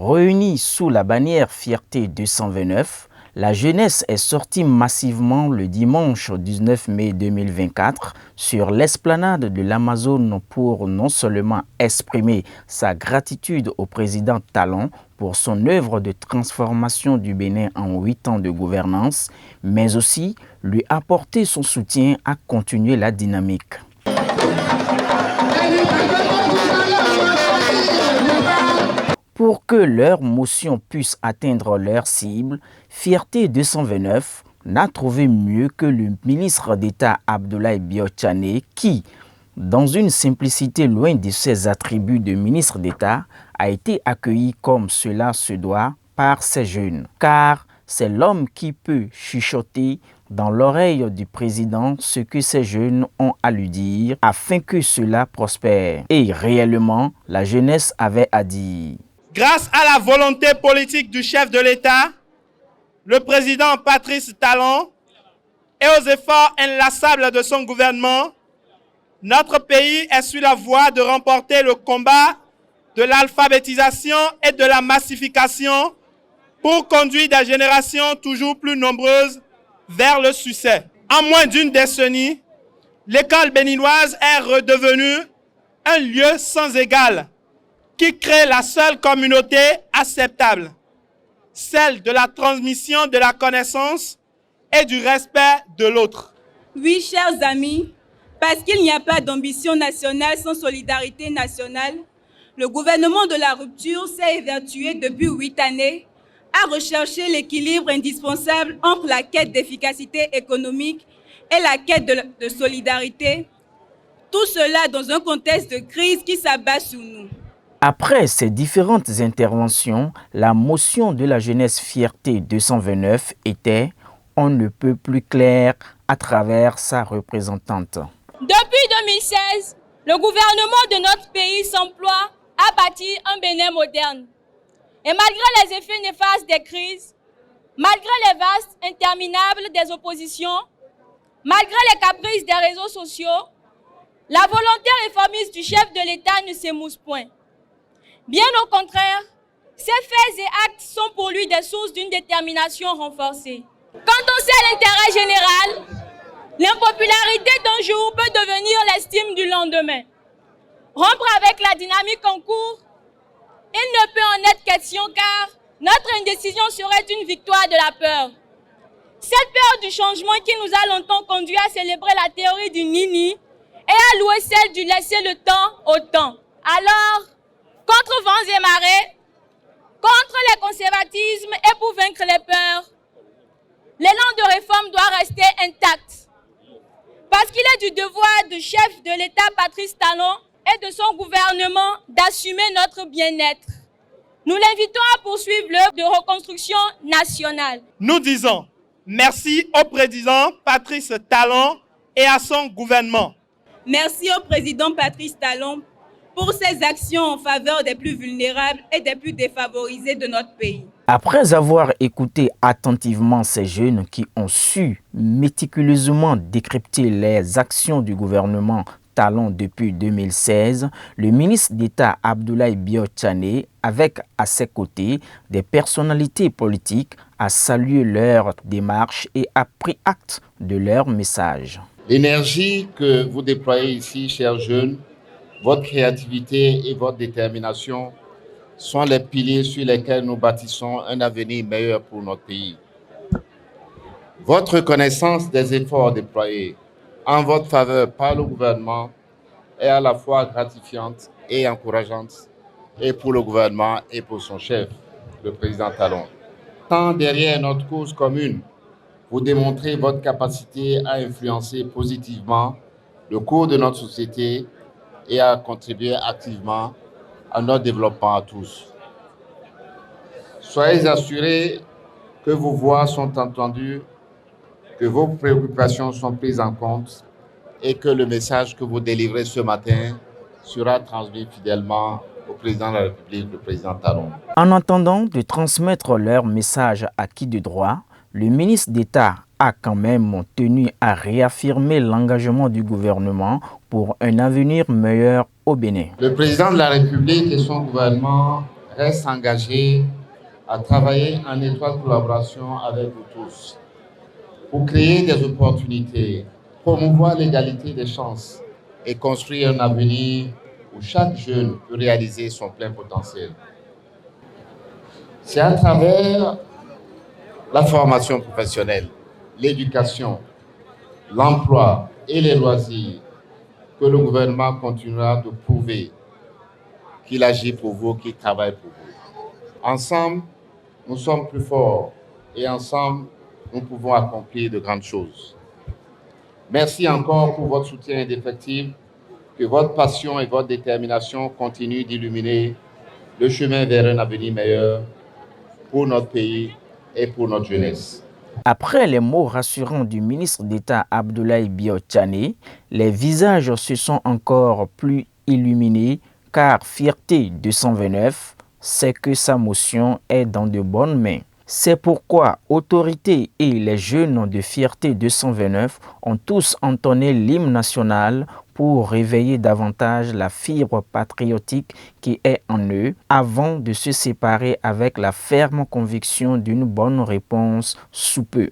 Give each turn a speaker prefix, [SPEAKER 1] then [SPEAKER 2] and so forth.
[SPEAKER 1] Réunie sous la bannière Fierté 229, la jeunesse est sortie massivement le dimanche 19 mai 2024 sur l'esplanade de l'Amazone pour non seulement exprimer sa gratitude au président Talon pour son œuvre de transformation du Bénin en 8 ans de gouvernance, mais aussi lui apporter son soutien à continuer la dynamique. Pour que leur motion puisse atteindre leur cible, Fierté 229 n'a trouvé mieux que le ministre d'État Abdoulaye Biotchane qui, dans une simplicité loin de ses attributs de ministre d'État, a été accueilli comme cela se doit par ces jeunes. Car c'est l'homme qui peut chuchoter dans l'oreille du président ce que ces jeunes ont à lui dire afin que cela prospère. Et réellement, la jeunesse avait à dire.
[SPEAKER 2] Grâce à la volonté politique du chef de l'État, le président Patrice Talon, et aux efforts inlassables de son gouvernement, notre pays est sur la voie de remporter le combat de l'alphabétisation et de la massification pour conduire des générations toujours plus nombreuses vers le succès. En moins d'une décennie, l'école béninoise est redevenue un lieu sans égal qui crée la seule communauté acceptable, celle de la transmission de la connaissance et du respect de l'autre.
[SPEAKER 3] Oui, chers amis, parce qu'il n'y a pas d'ambition nationale sans solidarité nationale, le gouvernement de la rupture s'est évertué depuis 8 années à rechercher l'équilibre indispensable entre la quête d'efficacité économique et la quête de solidarité, tout cela dans un contexte de crise qui s'abat sur nous.
[SPEAKER 1] Après ces différentes interventions, la motion de la jeunesse Fierté 229 était « On ne peut plus clair » à travers sa représentante.
[SPEAKER 4] Depuis 2016, le gouvernement de notre pays s'emploie à bâtir un Bénin moderne. Et malgré les effets néfastes des crises, malgré les vastes interminables des oppositions, malgré les caprices des réseaux sociaux, la volonté réformiste du chef de l'État ne s'émousse point. Bien au contraire, ces faits et actes sont pour lui des sources d'une détermination renforcée. Quand on sait l'intérêt général, l'impopularité d'un jour peut devenir l'estime du lendemain. Rompre avec la dynamique en cours, il ne peut en être question car notre indécision serait une victoire de la peur. Cette peur du changement qui nous a longtemps conduit à célébrer la théorie du nini et à louer celle du laisser le temps au temps. Alors, contre vents et marées, contre les conservatismes et pour vaincre les peurs, l'élan de réforme doit rester intact. Parce qu'il est du devoir du chef de l'État Patrice Talon et de son gouvernement d'assumer notre bien-être. Nous l'invitons à poursuivre l'œuvre de reconstruction nationale.
[SPEAKER 2] Nous disons merci au président Patrice Talon et à son gouvernement.
[SPEAKER 3] Merci au président Patrice Talon pour ses actions en faveur des plus vulnérables et des plus défavorisés de notre pays.
[SPEAKER 1] Après avoir écouté attentivement ces jeunes qui ont su méticuleusement décrypter les actions du gouvernement Talon depuis 2016, le ministre d'État Abdoulaye Biotchane, avec à ses côtés des personnalités politiques, a salué leur démarche et a pris acte de leur message.
[SPEAKER 5] L'énergie que vous déployez ici, chers jeunes, votre créativité et votre détermination sont les piliers sur lesquels nous bâtissons un avenir meilleur pour notre pays. Votre reconnaissance des efforts déployés en votre faveur par le gouvernement est à la fois gratifiante et encourageante, et pour le gouvernement et pour son chef, le président Talon. Tant derrière notre cause commune, vous démontrez votre capacité à influencer positivement le cours de notre société et à contribuer activement à notre développement à tous. Soyez assurés que vos voix sont entendues, que vos préoccupations sont prises en compte et que le message que vous délivrez ce matin sera transmis fidèlement au président de la République, le président Talon.
[SPEAKER 1] En attendant de transmettre leur message à qui de droit, le ministre d'État a quand même tenu à réaffirmer l'engagement du gouvernement pour un avenir meilleur au Bénin.
[SPEAKER 5] Le président de la République et son gouvernement reste engagé à travailler en étroite collaboration avec vous tous pour créer des opportunités, promouvoir l'égalité des chances et construire un avenir où chaque jeune peut réaliser son plein potentiel. C'est à travers la formation professionnelle, l'éducation, l'emploi et les loisirs que le gouvernement continuera de prouver qu'il agit pour vous, qu'il travaille pour vous. Ensemble, nous sommes plus forts et ensemble, nous pouvons accomplir de grandes choses. Merci encore pour votre soutien indéfectible. Que votre passion et votre détermination continuent d'illuminer le chemin vers un avenir meilleur pour notre pays et pour notre jeunesse.
[SPEAKER 1] Après les mots rassurants du ministre d'État Abdoulaye Biotchané, les visages se sont encore plus illuminés car Fierté 229 sait que sa motion est dans de bonnes mains. C'est pourquoi autorités et les jeunes de Fierté 229 ont tous entonné l'hymne national pour réveiller davantage la fibre patriotique qui est en eux avant de se séparer avec la ferme conviction d'une bonne réponse sous peu.